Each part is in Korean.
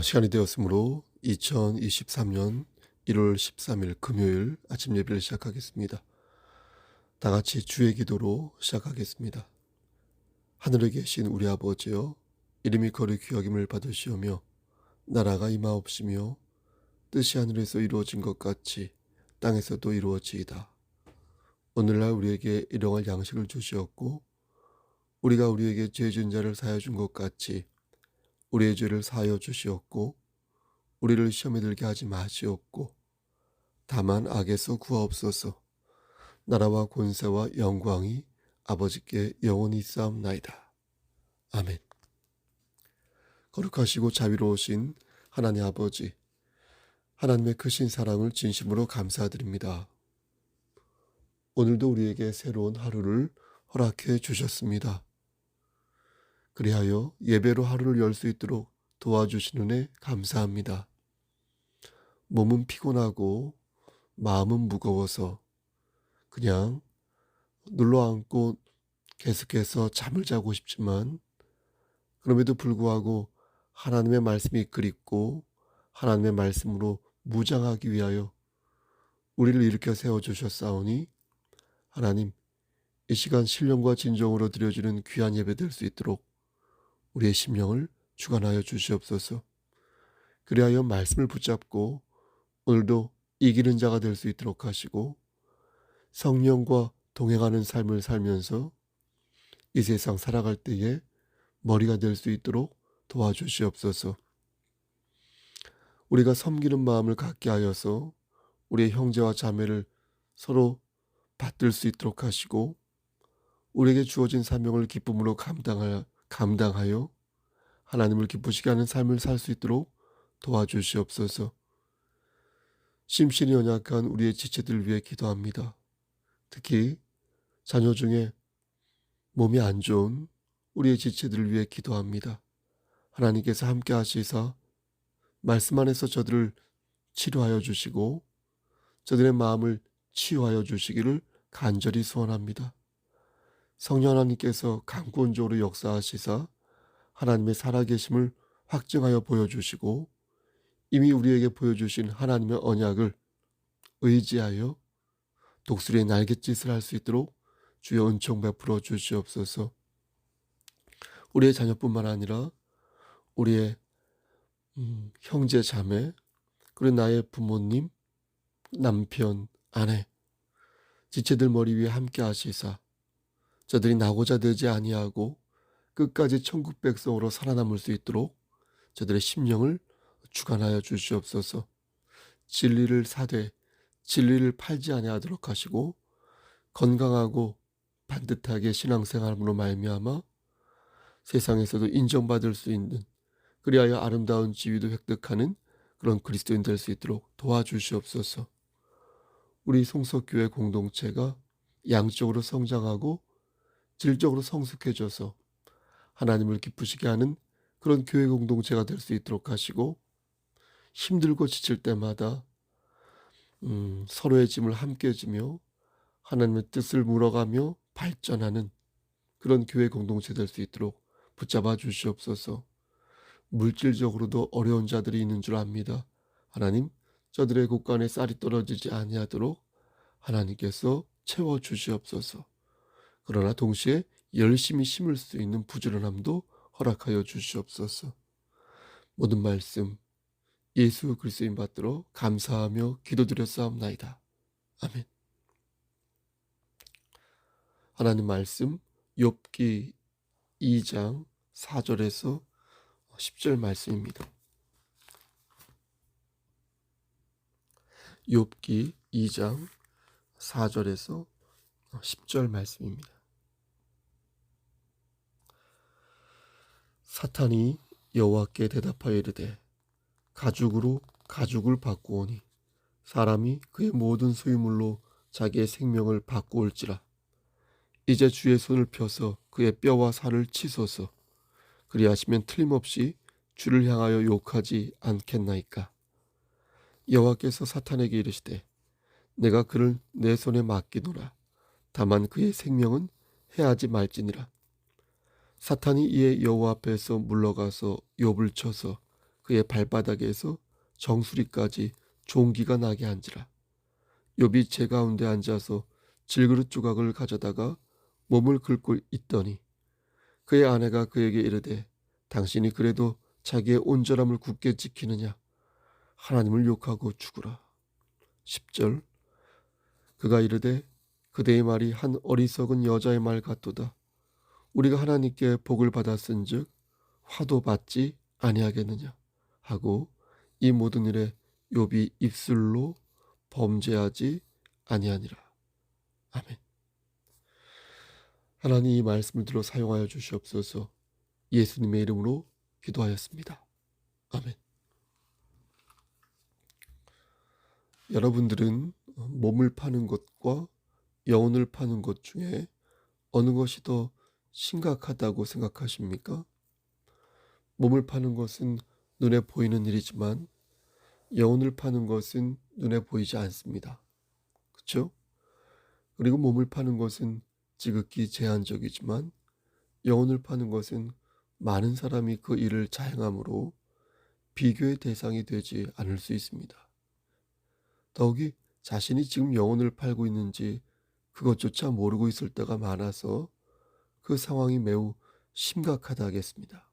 시간이 되었으므로 2023년 1월 13일 금요일 아침 예배를 시작하겠습니다. 다 같이 주의 기도로 시작하겠습니다. 하늘에 계신 우리 아버지여, 이름이 거룩히 귀하김을 받으시오며 나라가 임하옵시며 뜻이 하늘에서 이루어진 것 같이 땅에서도 이루어지이다. 오늘날 우리에게 일용할 양식을 주시었고 우리가 우리에게 죄 지은 자를 사하여 준 것 같이 우리의 죄를 사하여 주시었고 우리를 시험에 들게 하지 마시옵고 다만 악에서 구하옵소서. 나라와 권세와 영광이 아버지께 영원히 있사옵나이다. 아멘. 거룩하시고 자비로우신 하나님 아버지, 하나님의 크신 사랑을 진심으로 감사드립니다. 오늘도 우리에게 새로운 하루를 허락해 주셨습니다. 그리하여 예배로 하루를 열 수 있도록 도와주신 은혜 감사합니다. 몸은 피곤하고 마음은 무거워서 그냥 눌러앉고 계속해서 잠을 자고 싶지만 그럼에도 불구하고 하나님의 말씀이 그립고 하나님의 말씀으로 무장하기 위하여 우리를 일으켜 세워주셨사오니 하나님, 이 시간 신령과 진정으로 드려지는 귀한 예배 될 수 있도록 우리의 심령을 주관하여 주시옵소서. 그리하여 말씀을 붙잡고 오늘도 이기는 자가 될 수 있도록 하시고 성령과 동행하는 삶을 살면서 이 세상 살아갈 때에 머리가 될 수 있도록 도와주시옵소서. 우리가 섬기는 마음을 갖게 하여서 우리의 형제와 자매를 서로 받들 수 있도록 하시고 우리에게 주어진 사명을 기쁨으로 감당하여 하나님을 기쁘시게 하는 삶을 살 수 있도록 도와주시옵소서. 심신이 연약한 우리의 지체들을 위해 기도합니다. 특히 자녀 중에 몸이 안 좋은 우리의 지체들을 위해 기도합니다. 하나님께서 함께 하시사 말씀 안에서 저들을 치료하여 주시고 저들의 마음을 치유하여 주시기를 간절히 소원합니다. 성령 하나님께서 강권적으로 역사하시사 하나님의 살아계심을 확증하여 보여주시고 이미 우리에게 보여주신 하나님의 언약을 의지하여 독수리의 날갯짓을 할 수 있도록 주여 은총 베풀어 주시옵소서. 우리의 자녀뿐만 아니라 우리의 형제 자매 그리고 나의 부모님, 남편, 아내 지체들 머리 위에 함께 하시사 저들이 나고자 되지 아니하고 끝까지 천국 백성으로 살아남을 수 있도록 저들의 심령을 주관하여 주시옵소서. 진리를 사되 진리를 팔지 아니하도록 하시고 건강하고 반듯하게 신앙생활로 말미암아 세상에서도 인정받을 수 있는 그리하여 아름다운 지위도 획득하는 그런 그리스도인 될 수 있도록 도와주시옵소서. 우리 송석교회 공동체가 양적으로 성장하고 질적으로 성숙해져서 하나님을 기쁘시게 하는 그런 교회 공동체가 될 수 있도록 하시고 힘들고 지칠 때마다 서로의 짐을 함께 지며 하나님의 뜻을 물어가며 발전하는 그런 교회 공동체 될 수 있도록 붙잡아 주시옵소서. 물질적으로도 어려운 자들이 있는 줄 압니다. 하나님, 저들의 곳간에 쌀이 떨어지지 아니하도록 하나님께서 채워 주시옵소서. 그러나 동시에 열심히 심을 수 있는 부지런함도 허락하여 주시옵소서. 모든 말씀 예수 그리스도인 받들어 감사하며 기도드렸사옵나이다. 아멘. 하나님 말씀 욥기 2장 4절에서 10절 말씀입니다. 욥기 2장 4절에서 10절 말씀입니다. 사탄이 여호와께 대답하여 이르되 가죽으로 가죽을 바꾸오니 사람이 그의 모든 소유물로 자기의 생명을 바꾸올지라. 이제 주의 손을 펴서 그의 뼈와 살을 치소서. 그리하시면 틀림없이 주를 향하여 욕하지 않겠나이까. 여호와께서 사탄에게 이르시되 내가 그를 내 손에 맡기노라. 다만 그의 생명은 해하지 말지니라. 사탄이 이에 여호와 앞에서 물러가서 욥을 쳐서 그의 발바닥에서 정수리까지 종기가 나게 한지라. 욥이 제 가운데 앉아서 질그릇 조각을 가져다가 몸을 긁고 있더니 그의 아내가 그에게 이르되 당신이 그래도 자기의 온전함을 굳게 지키느냐? 하나님을 욕하고 죽으라. 10절. 그가 이르되 그대의 말이 한 어리석은 여자의 말 같도다. 우리가 하나님께 복을 받았은즉 화도 받지 아니하겠느냐 하고 이 모든 일에 욥이 입술로 범죄하지 아니하니라. 아멘. 하나님 이 말씀을 들어 사용하여 주시옵소서. 예수님의 이름으로 기도하였습니다. 아멘. 여러분들은 몸을 파는 것과 영혼을 파는 것 중에 어느 것이 더 심각하다고 생각하십니까? 몸을 파는 것은 눈에 보이는 일이지만 영혼을 파는 것은 눈에 보이지 않습니다. 그렇죠? 그리고 몸을 파는 것은 지극히 제한적이지만 영혼을 파는 것은 많은 사람이 그 일을 자행하므로 비교의 대상이 되지 않을 수 있습니다. 더욱이 자신이 지금 영혼을 팔고 있는지 그것조차 모르고 있을 때가 많아서 그 상황이 매우 심각하다 하겠습니다.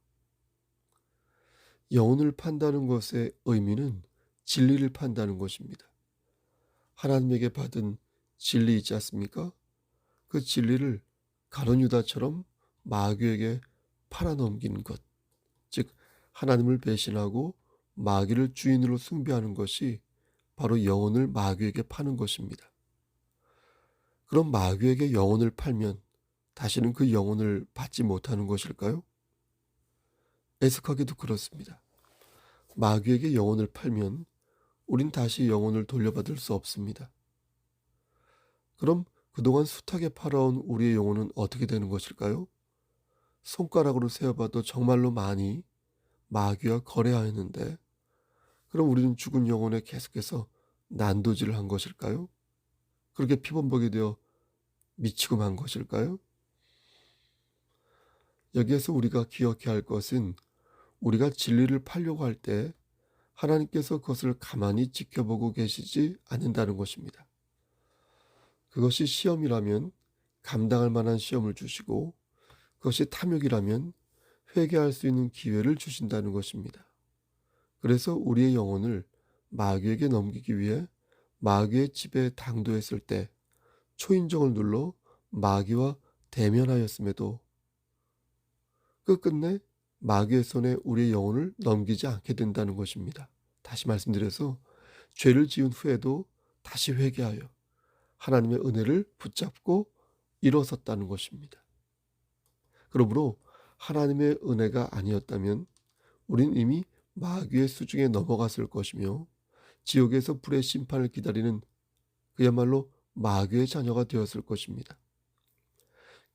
영혼을 판다는 것의 의미는 진리를 판다는 것입니다. 하나님에게 받은 진리 있지 않습니까? 그 진리를 가룟 유다처럼 마귀에게 팔아넘긴 것, 즉 하나님을 배신하고 마귀를 주인으로 숭배하는 것이 바로 영혼을 마귀에게 파는 것입니다. 그럼 마귀에게 영혼을 팔면 다시는 그 영혼을 받지 못하는 것일까요? 애석하게도 그렇습니다. 마귀에게 영혼을 팔면 우린 다시 영혼을 돌려받을 수 없습니다. 그럼 그동안 숱하게 팔아온 우리의 영혼은 어떻게 되는 것일까요? 손가락으로 세어봐도 정말로 많이 마귀와 거래하였는데 그럼 우리는 죽은 영혼에 계속해서 난도질을 한 것일까요? 그렇게 피범벅이 되어 미치고 만 것일까요? 여기에서 우리가 기억해야 할 것은 우리가 진리를 팔려고 할 때 하나님께서 그것을 가만히 지켜보고 계시지 않는다는 것입니다. 그것이 시험이라면 감당할 만한 시험을 주시고 그것이 탐욕이라면 회개할 수 있는 기회를 주신다는 것입니다. 그래서 우리의 영혼을 마귀에게 넘기기 위해 마귀의 집에 당도했을 때 초인종을 눌러 마귀와 대면하였음에도 끝끝내 마귀의 손에 우리의 영혼을 넘기지 않게 된다는 것입니다. 다시 말씀드려서 죄를 지은 후에도 다시 회개하여 하나님의 은혜를 붙잡고 일어섰다는 것입니다. 그러므로 하나님의 은혜가 아니었다면 우린 이미 마귀의 수중에 넘어갔을 것이며 지옥에서 불의 심판을 기다리는 그야말로 마귀의 자녀가 되었을 것입니다.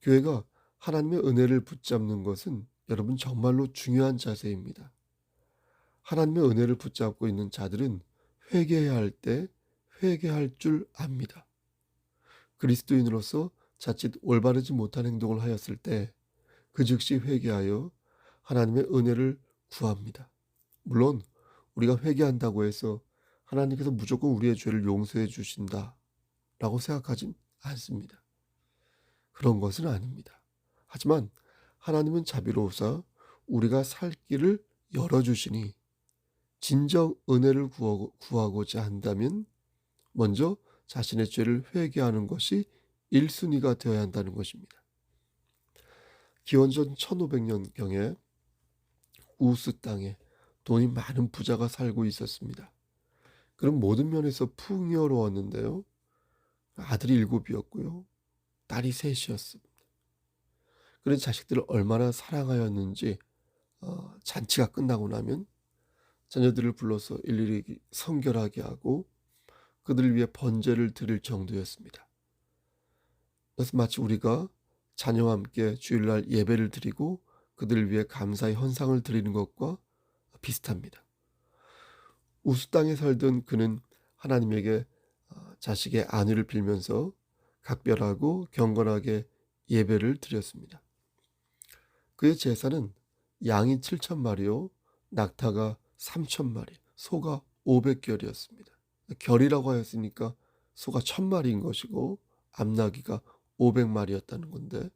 교회가 하나님의 은혜를 붙잡는 것은 여러분 정말로 중요한 자세입니다. 하나님의 은혜를 붙잡고 있는 자들은 회개해야 할 때 회개할 줄 압니다. 그리스도인으로서 자칫 올바르지 못한 행동을 하였을 때 그 즉시 회개하여 하나님의 은혜를 구합니다. 물론 우리가 회개한다고 해서 하나님께서 무조건 우리의 죄를 용서해 주신다라고 생각하진 않습니다. 그런 것은 아닙니다. 하지만 하나님은 자비로우사 우리가 살 길을 열어주시니 진정 은혜를 구하고자 한다면 먼저 자신의 죄를 회개하는 것이 1순위가 되어야 한다는 것입니다. 기원전 1500년경에 우스 땅에 돈이 많은 부자가 살고 있었습니다. 그럼 모든 면에서 풍요로웠는데요. 아들이 7이었고요. 딸이 3이었습니다. 그런 자식들을 얼마나 사랑하였는지 잔치가 끝나고 나면 자녀들을 불러서 일일이 성결하게 하고 그들을 위해 번제를 드릴 정도였습니다. 그래서 마치 우리가 자녀와 함께 주일날 예배를 드리고 그들을 위해 감사의 헌상을 드리는 것과 비슷합니다. 우스 땅에 살던 그는 하나님에게 자식의 안위를 빌면서 각별하고 경건하게 예배를 드렸습니다. 그의 제사는 양이 7,000마리요 낙타가 3,000마리, 소가 500결이었습니다. 결이라고 하였으니까 소가 1,000마리인 것이고 암나귀가 500마리였다는 건데,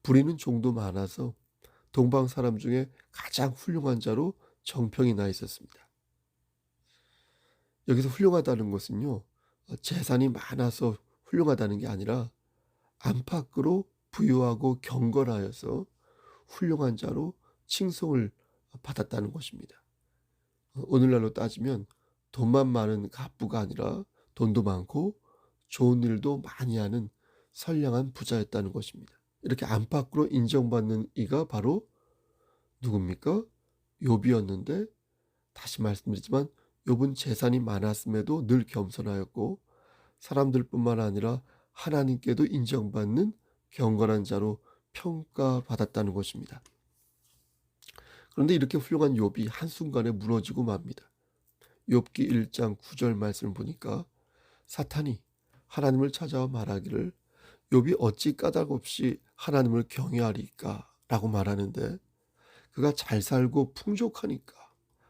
부리는 종도 많아서 동방 사람 중에 가장 훌륭한 자로 정평이 나 있었습니다. 여기서 훌륭하다는 것은요, 재산이 많아서 훌륭하다는 게 아니라 안팎으로 부유하고 경건하여서 훌륭한 자로 칭송을 받았다는 것입니다. 오늘날로 따지면 돈만 많은 갑부가 아니라 돈도 많고 좋은 일도 많이 하는 선량한 부자였다는 것입니다. 이렇게 안팎으로 인정받는 이가 바로 누굽니까? 욥이었는데, 다시 말씀드리지만 욥은 재산이 많았음에도 늘 겸손하였고 사람들뿐만 아니라 하나님께도 인정받는 경건한 자로 평가받았다는 것입니다. 그런데 이렇게 훌륭한 욥이 한순간에 무너지고 맙니다. 욥기 1장 9절 말씀을 보니까 사탄이 하나님을 찾아와 말하기를 욥이 어찌 까닭없이 하나님을 경외하리까 라고 말하는데, 그가 잘 살고 풍족하니까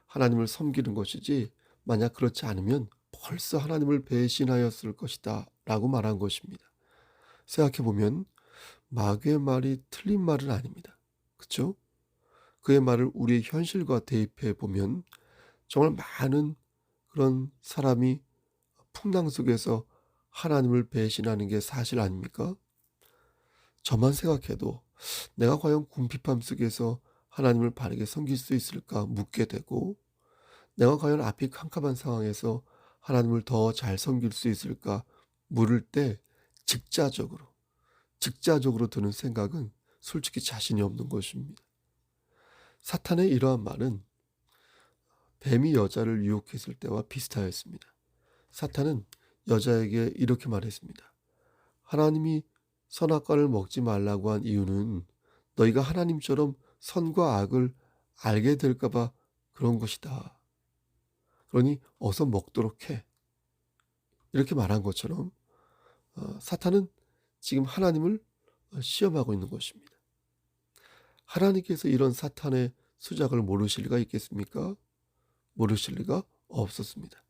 하나님을 섬기는 것이지 만약 그렇지 않으면 벌써 하나님을 배신하였을 것이다 라고 말한 것입니다. 생각해보면 마귀의 말이 틀린 말은 아닙니다. 그렇죠? 그의 말을 우리의 현실과 대입해 보면 정말 많은 그런 사람이 풍랑 속에서 하나님을 배신하는 게 사실 아닙니까? 저만 생각해도 내가 과연 궁핍함 속에서 하나님을 바르게 섬길 수 있을까 묻게 되고, 내가 과연 앞이 캄캄한 상황에서 하나님을 더 잘 섬길 수 있을까 물을 때 직자적으로 드는 생각은 솔직히 자신이 없는 것입니다. 사탄의 이러한 말은 뱀이 여자를 유혹했을 때와 비슷하였습니다. 사탄은 여자에게 이렇게 말했습니다. 하나님이 선악과를 먹지 말라고 한 이유는 너희가 하나님처럼 선과 악을 알게 될까 봐 그런 것이다. 그러니 어서 먹도록 해. 이렇게 말한 것처럼 사탄은 지금 하나님을 시험하고 있는 것입니다. 하나님께서 이런 사탄의 수작을 모르실 리가 있겠습니까? 모르실 리가 없었습니다.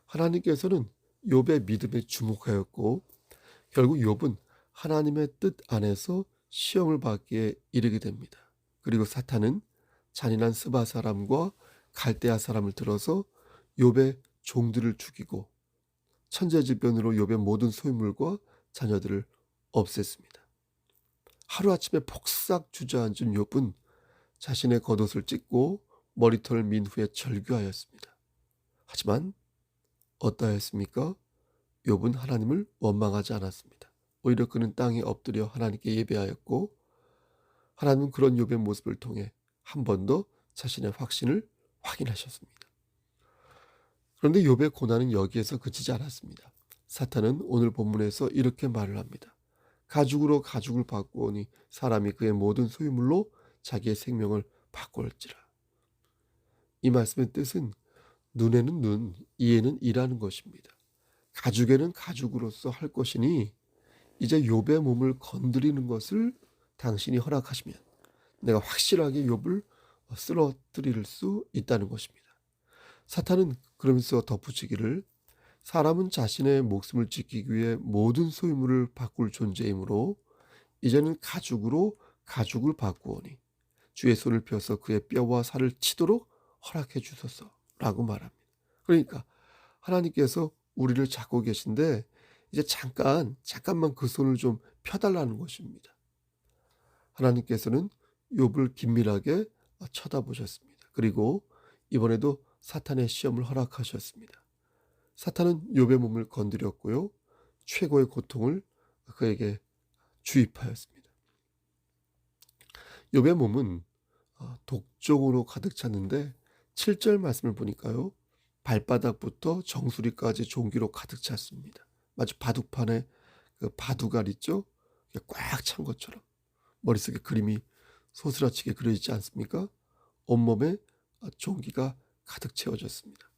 하나님께서는 욥의 믿음에 주목하였고 결국 욥은 하나님의 뜻 안에서 시험을 받기에 이르게 됩니다. 그리고 사탄은 잔인한 스바 사람과 갈대아 사람을 들어서 욥의 종들을 죽이고 천재지변으로 욥의 모든 소유물과 자녀들을 없앴습니다. 하루아침에 폭삭 주저앉은 욥은 자신의 겉옷을 찢고 머리털을 민 후에 절규하였습니다. 하지만 어떠했습니까? 욥은 하나님을 원망하지 않았습니다. 오히려 그는 땅에 엎드려 하나님께 예배하였고, 하나님은 그런 욥의 모습을 통해 한 번 더 자신의 확신을 확인하셨습니다. 그런데 욥의 고난은 여기에서 그치지 않았습니다. 사탄은 오늘 본문에서 이렇게 말을 합니다. 가죽으로 가죽을 바꾸오니 사람이 그의 모든 소유물로 자기의 생명을 바꾸었지라. 이 말씀의 뜻은 눈에는 눈, 이에는 이라는 것입니다. 가죽에는 가죽으로서 할 것이니 이제 욥의 몸을 건드리는 것을 당신이 허락하시면 내가 확실하게 욥을 쓰러뜨릴 수 있다는 것입니다. 사탄은 그러면서 덧붙이기를 사람은 자신의 목숨을 지키기 위해 모든 소유물을 바꿀 존재이므로 이제는 가죽으로 가죽을 바꾸오니 주의 손을 펴서 그의 뼈와 살을 치도록 허락해 주소서라고 말합니다. 그러니까 하나님께서 우리를 잡고 계신데 이제 잠깐만 그 손을 좀 펴달라는 것입니다. 하나님께서는 욥을 긴밀하게 쳐다보셨습니다. 그리고 이번에도 사탄의 시험을 허락하셨습니다. 사탄은 욥의 몸을 건드렸고요. 최고의 고통을 그에게 주입하였습니다. 욥의 몸은 독종으로 가득 찼는데 7절 말씀을 보니까요. 발바닥부터 정수리까지 종기로 가득 찼습니다. 마치 바둑판에 그 바둑알 있죠? 꽉 찬 것처럼 머릿속에 그림이 소스라치게 그려지지 않습니까? 온몸에 종기가 가득 채워졌습니다.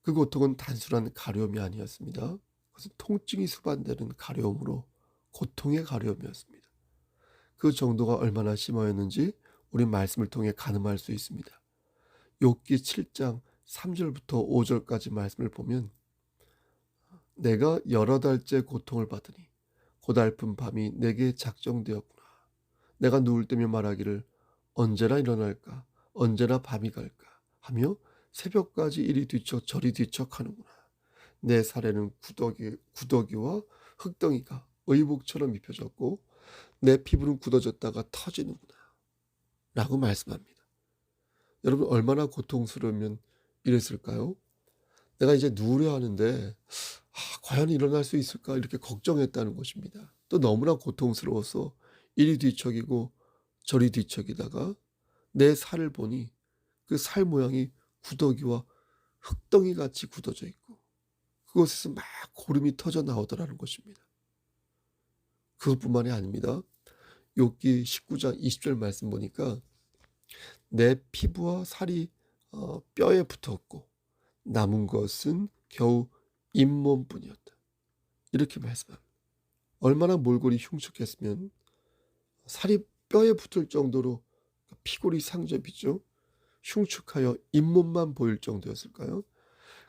그 고통은 단순한 가려움이 아니었습니다. 그것은 통증이 수반되는 가려움으로 고통의 가려움이었습니다. 그 정도가 얼마나 심하였는지 우리 말씀을 통해 가늠할 수 있습니다. 욥기 7장 3절부터 5절까지 말씀을 보면 내가 여러 달째 고통을 받으니 고달픈 밤이 내게 작정되었구나. 내가 누울 때면 말하기를 언제나 일어날까 언제나 밤이 갈까 하며 새벽까지 이리 뒤척 저리 뒤척 하는구나. 내 살에는 구더기와 흙덩이가 의복처럼 입혀졌고 내 피부는 굳어졌다가 터지는구나 라고 말씀합니다. 여러분 얼마나 고통스러우면 이랬을까요? 내가 이제 누우려 하는데 과연 일어날 수 있을까 이렇게 걱정했다는 것입니다. 또 너무나 고통스러워서 이리 뒤척이고 저리 뒤척이다가 내 살을 보니 그 살 모양이 구더기와 흙덩이 같이 굳어져 있고 그곳에서 막 고름이 터져 나오더라는 것입니다. 그것뿐만이 아닙니다. 욥기 19장 20절 말씀 보니까 내 피부와 살이 뼈에 붙었고 남은 것은 겨우 잇몸뿐이었다. 이렇게 말씀합니다. 얼마나 몰골이 흉측했으면 살이 뼈에 붙을 정도로 피골이 상접이죠. 흉측하여 잇몸만 보일 정도였을까요?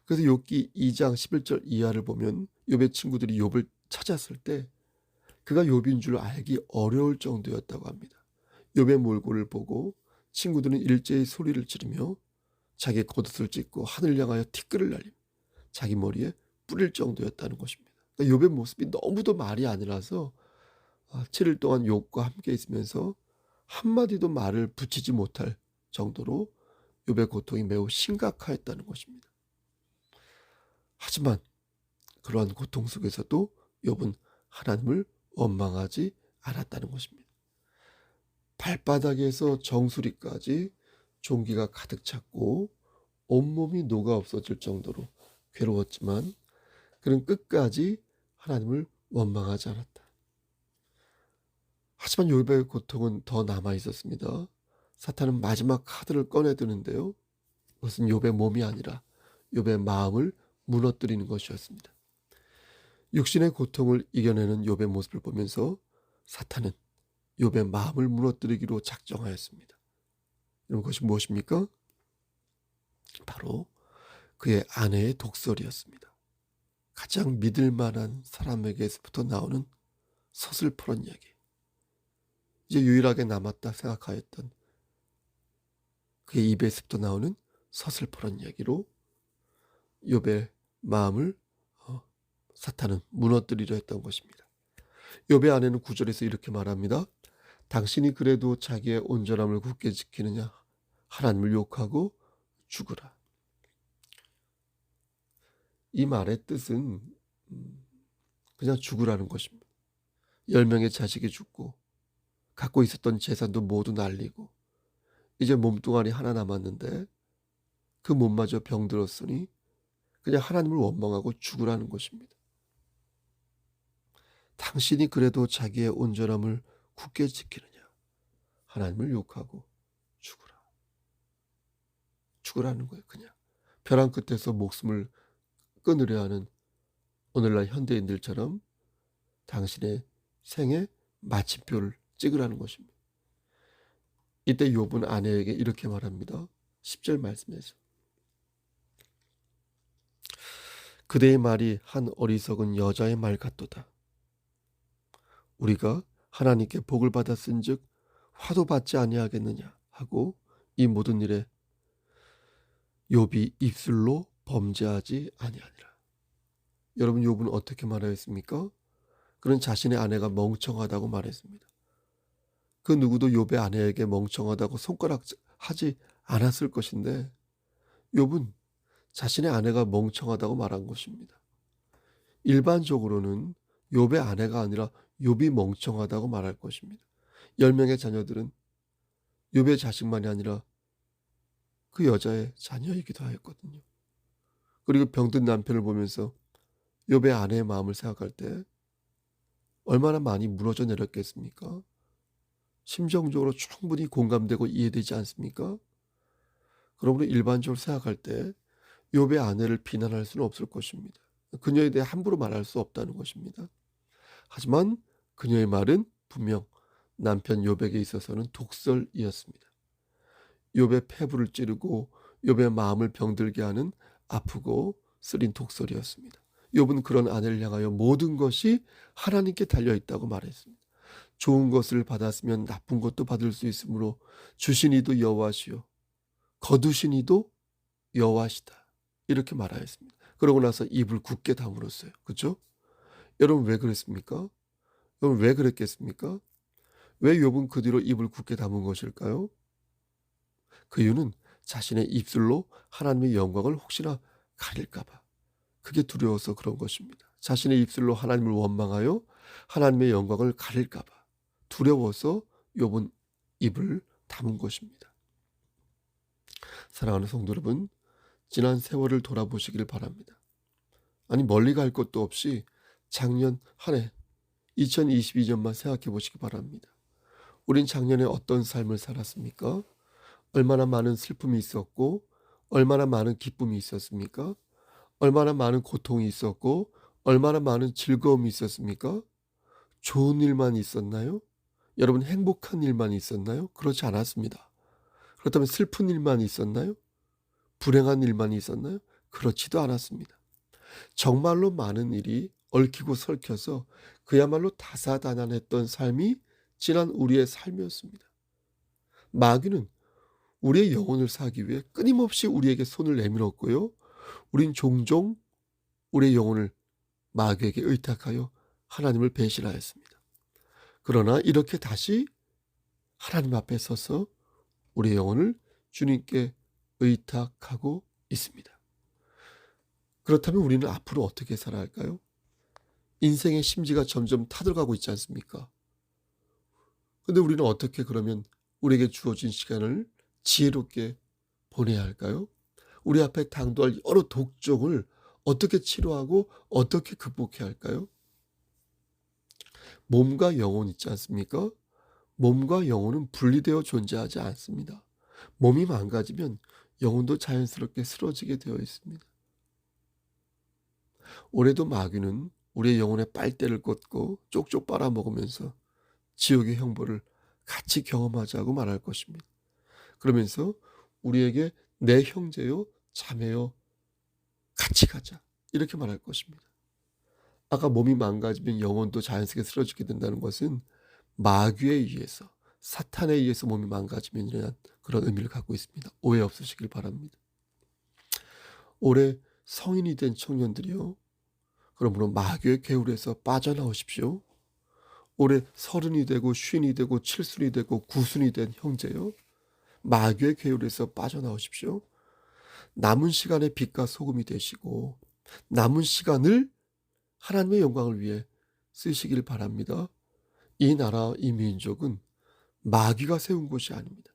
그래서 욥기 2장 11절 이하를 보면 욥의 친구들이 욥을 찾았을 때 그가 욥인 줄 알기 어려울 정도였다고 합니다. 욥의 몰골을 보고 친구들은 일제히 소리를 지르며 자기 겉옷을 찢고 하늘 향하여 티끌을 날리며 자기 머리에 뿌릴 정도였다는 것입니다. 그러니까 욥의 모습이 너무도 말이 아니라서 7일 동안 욥과 함께 있으면서 한마디도 말을 붙이지 못할 정도로 욥의 고통이 매우 심각하였다는 것입니다. 하지만 그러한 고통 속에서도 욥은 하나님을 원망하지 않았다는 것입니다. 발바닥에서 정수리까지 종기가 가득 찼고 온몸이 녹아 없어질 정도로 괴로웠지만 그는 끝까지 하나님을 원망하지 않았다. 하지만 욥의 고통은 더 남아 있었습니다. 사탄은 마지막 카드를 꺼내드는데요. 그것은 욥의 몸이 아니라 욥의 마음을 무너뜨리는 것이었습니다. 육신의 고통을 이겨내는 욥의 모습을 보면서 사탄은 욥의 마음을 무너뜨리기로 작정하였습니다. 여러분 그것이 무엇입니까? 바로 그의 아내의 독설이었습니다. 가장 믿을 만한 사람에게서부터 나오는 서슬퍼런 이야기. 이제 유일하게 남았다 생각하였던 그의 입에서부터 나오는 서슬퍼런 이야기로 욥의 마음을 사탄은 무너뜨리려 했던 것입니다. 욥의 아내는 9절에서 이렇게 말합니다. 당신이 그래도 자기의 온전함을 굳게 지키느냐 하나님을 욕하고 죽으라. 이 말의 뜻은 그냥 죽으라는 것입니다. 10명의 자식이 죽고 갖고 있었던 재산도 모두 날리고 이제 몸뚱아리 하나 남았는데 그 몸마저 병들었으니 그냥 하나님을 원망하고 죽으라는 것입니다. 당신이 그래도 자기의 온전함을 굳게 지키느냐 하나님을 욕하고 죽으라. 죽으라는 거예요. 그냥 벼랑 끝에서 목숨을 끊으려 하는 오늘날 현대인들처럼 당신의 생에 마침표를 찍으라는 것입니다. 이때 욥은 아내에게 이렇게 말합니다. 10절 말씀에서 그대의 말이 한 어리석은 여자의 말 같도다. 우리가 하나님께 복을 받았은즉 화도 받지 아니하겠느냐 하고 이 모든 일에 욥이 입술로 범죄하지 아니하니라. 여러분 욥은 어떻게 말하였습니까? 그는 자신의 아내가 멍청하다고 말했습니다. 그 누구도 욥의 아내에게 멍청하다고 손가락하지 않았을 것인데 욥은 자신의 아내가 멍청하다고 말한 것입니다. 일반적으로는 욥의 아내가 아니라 욥이 멍청하다고 말할 것입니다. 10명의 자녀들은 욥의 자식만이 아니라 그 여자의 자녀이기도 하였거든요. 그리고 병든 남편을 보면서 욥의 아내의 마음을 생각할 때 얼마나 많이 무너져 내렸겠습니까? 심정적으로 충분히 공감되고 이해되지 않습니까? 그러므로 일반적으로 생각할 때 욥의 아내를 비난할 수는 없을 것입니다. 그녀에 대해 함부로 말할 수 없다는 것입니다. 하지만 그녀의 말은 분명 남편 욥에게 있어서는 독설이었습니다. 욥의 폐부를 찌르고 욥의 마음을 병들게 하는 아프고 쓰린 독설이었습니다. 욥은 그런 아내를 향하여 모든 것이 하나님께 달려있다고 말했습니다. 좋은 것을 받았으면 나쁜 것도 받을 수 있으므로 주신 이도 여호와시요 거두신 이도 여호와시다. 이렇게 말하였습니다. 그러고 나서 입을 굳게 다물었어요. 그렇죠? 여러분 왜 그랬습니까? 여러분 왜 그랬겠습니까? 왜 욥은 그 뒤로 입을 굳게 다문 것일까요? 그 이유는 자신의 입술로 하나님의 영광을 혹시나 가릴까 봐. 그게 두려워서 그런 것입니다. 자신의 입술로 하나님을 원망하여 하나님의 영광을 가릴까 봐 두려워서 욥은 입을 다문 것입니다. 사랑하는 성도 여러분, 지난 세월을 돌아보시길 바랍니다. 아니 멀리 갈 것도 없이 작년 한 해 2022년만 생각해 보시기 바랍니다. 우린 작년에 어떤 삶을 살았습니까? 얼마나 많은 슬픔이 있었고 얼마나 많은 기쁨이 있었습니까? 얼마나 많은 고통이 있었고 얼마나 많은 즐거움이 있었습니까? 좋은 일만 있었나요? 여러분 행복한 일만 있었나요? 그렇지 않았습니다. 그렇다면 슬픈 일만 있었나요? 불행한 일만 있었나요? 그렇지도 않았습니다. 정말로 많은 일이 얽히고 설켜서 그야말로 다사다난했던 삶이 지난 우리의 삶이었습니다. 마귀는 우리의 영혼을 사기 위해 끊임없이 우리에게 손을 내밀었고요. 우린 종종 우리의 영혼을 마귀에게 의탁하여 하나님을 배신하였습니다. 그러나 이렇게 다시 하나님 앞에 서서 우리의 영혼을 주님께 의탁하고 있습니다. 그렇다면 우리는 앞으로 어떻게 살아야 할까요? 인생의 심지가 점점 타들어가고 있지 않습니까? 근데 우리는 어떻게 그러면 우리에게 주어진 시간을 지혜롭게 보내야 할까요? 우리 앞에 당도할 여러 독종을 어떻게 치료하고 어떻게 극복해야 할까요? 몸과 영혼 있지 않습니까? 몸과 영혼은 분리되어 존재하지 않습니다. 몸이 망가지면 영혼도 자연스럽게 쓰러지게 되어 있습니다. 올해도 마귀는 우리의 영혼의 빨대를 꽂고 쪽쪽 빨아먹으면서 지옥의 형벌을 같이 경험하자고 말할 것입니다. 그러면서 우리에게 내 형제요 자매요 같이 가자 이렇게 말할 것입니다. 아까 몸이 망가지면 영혼도 자연스럽게 쓰러지게 된다는 것은 마귀에 의해서 사탄에 의해서 몸이 망가지면이라는 그런 의미를 갖고 있습니다. 오해 없으시길 바랍니다. 올해 성인이 된 청년들이요. 그러므로 마귀의 개울에서 빠져나오십시오. 올해 30이 되고 50이 되고 70이 되고 90이 된 형제요. 마귀의 개울에서 빠져나오십시오. 남은 시간에 빛과 소금이 되시고 남은 시간을 하나님의 영광을 위해 쓰시길 바랍니다. 이 나라, 이 민족은 마귀가 세운 곳이 아닙니다.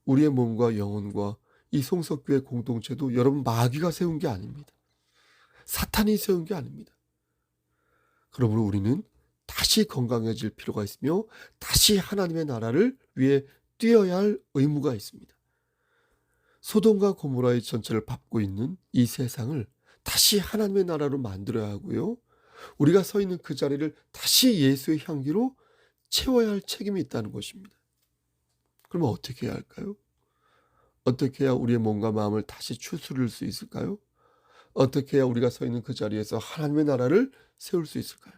우리의 몸과 영혼과 이 송석교회 공동체도 여러분 마귀가 세운 게 아닙니다. 사탄이 세운 게 아닙니다. 그러므로 우리는 다시 건강해질 필요가 있으며 다시 하나님의 나라를 위해 뛰어야 할 의무가 있습니다. 소돔과 고모라의 전체를 밟고 있는 이 세상을 다시 하나님의 나라로 만들어야 하고요. 우리가 서 있는 그 자리를 다시 예수의 향기로 채워야 할 책임이 있다는 것입니다. 그러면 어떻게 해야 할까요? 어떻게 해야 우리의 몸과 마음을 다시 추스릴 수 있을까요? 어떻게 해야 우리가 서 있는 그 자리에서 하나님의 나라를 세울 수 있을까요?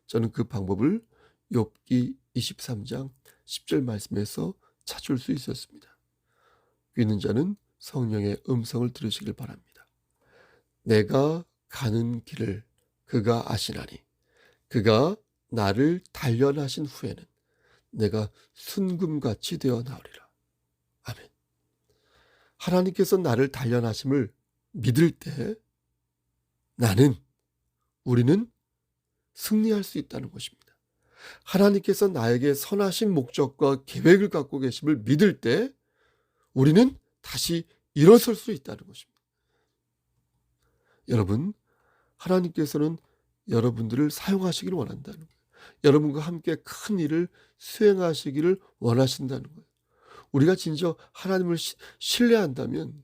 저는 그 방법을 욥기 23장 10절 말씀에서 찾을 수 있었습니다. 귀 있는 자는 성령의 음성을 들으시길 바랍니다. 내가 가는 길을 그가 아시나니 그가 나를 단련하신 후에는 내가 순금같이 되어 나오리라. 아멘. 하나님께서 나를 단련하심을 믿을 때 우리는 승리할 수 있다는 것입니다. 하나님께서 나에게 선하신 목적과 계획을 갖고 계심을 믿을 때 우리는 다시 일어설 수 있다는 것입니다. 여러분, 하나님께서는 여러분들을 사용하시기를 원한다는 거예요. 여러분과 함께 큰 일을 수행하시기를 원하신다는 거예요. 우리가 진짜 하나님을 신뢰한다면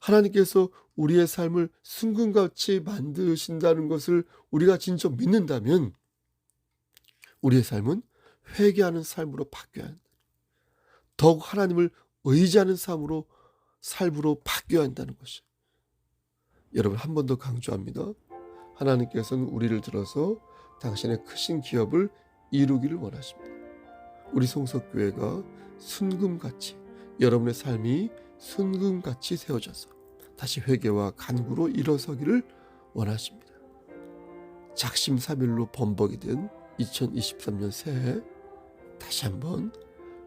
하나님께서 우리의 삶을 순금같이 만드신다는 것을 우리가 진짜 믿는다면 우리의 삶은 회개하는 삶으로 바뀌어야 한다. 더욱 하나님을 의지하는 삶으로 삶으로 바뀌어야 한다는 것이. 여러분, 한 번 더 강조합니다. 하나님께서는 우리를 들어서 당신의 크신 기업을 이루기를 원하십니다. 우리 송석교회가 순금같이, 여러분의 삶이 순금같이 세워져서 다시 회개와 간구로 일어서기를 원하십니다. 작심삼일로 범벅이 된 2023년 새해 다시 한번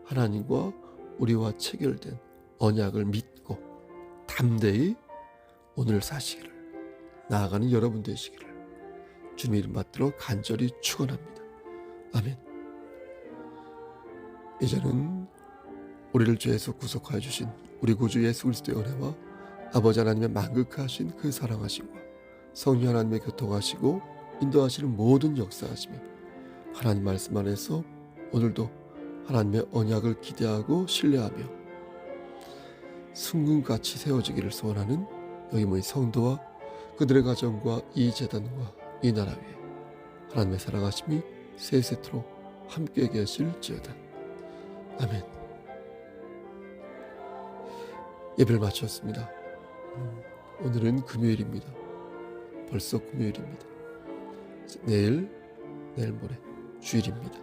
하나님과 우리와 체결된 언약을 믿고 담대히 오늘 사시기를, 나아가는 여러분 되시기를 주님의 이름 받들어 간절히 축원합니다. 아멘. 이제는 우리를 죄에서 구속하여 주신 우리 구주 예수 그리스도의 은혜와 아버지 하나님의 만극하신 그 사랑하심과 성령 하나님의 교통하시고 인도하시는 모든 역사하심이 하나님 말씀 안에서 오늘도 하나님의 언약을 기대하고 신뢰하며 순금같이 세워지기를 소원하는 여기 모인 성도와 그들의 가정과 이 재단과 이 나라 위에 하나님의 사랑하심이 세세토록 함께 계실지어다. 아멘. 예배를 마쳤습니다. 오늘은 금요일입니다. 벌써 금요일입니다. 내일 모레 주일입니다.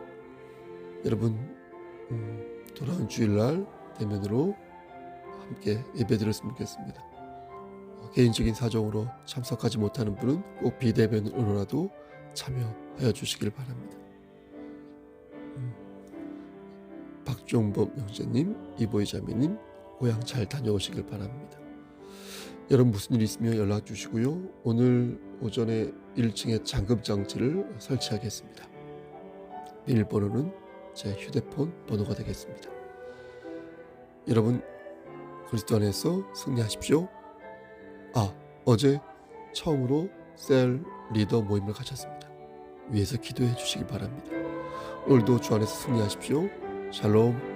여러분, 돌아온 주일날 대면으로 함께 예배드렸으면 좋겠습니다. 개인적인 사정으로 참석하지 못하는 분은 꼭 비대면으로라도 참여하여 주시길 바랍니다. 박종범 형제님, 이보희 자매님, 고향 잘 다녀오시길 바랍니다. 여러분, 무슨 일 있으면 연락 주시고요. 오늘 오전에 1층에 잠금장치를 설치하겠습니다. 비밀번호는 제 휴대폰 번호가 되겠습니다. 여러분, 그리스도 안에서 승리하십시오. 어제 처음으로 셀 리더 모임을 가졌습니다. 위에서 기도해 주시기 바랍니다. 오늘도 주 안에서 승리하십시오. 샬롬.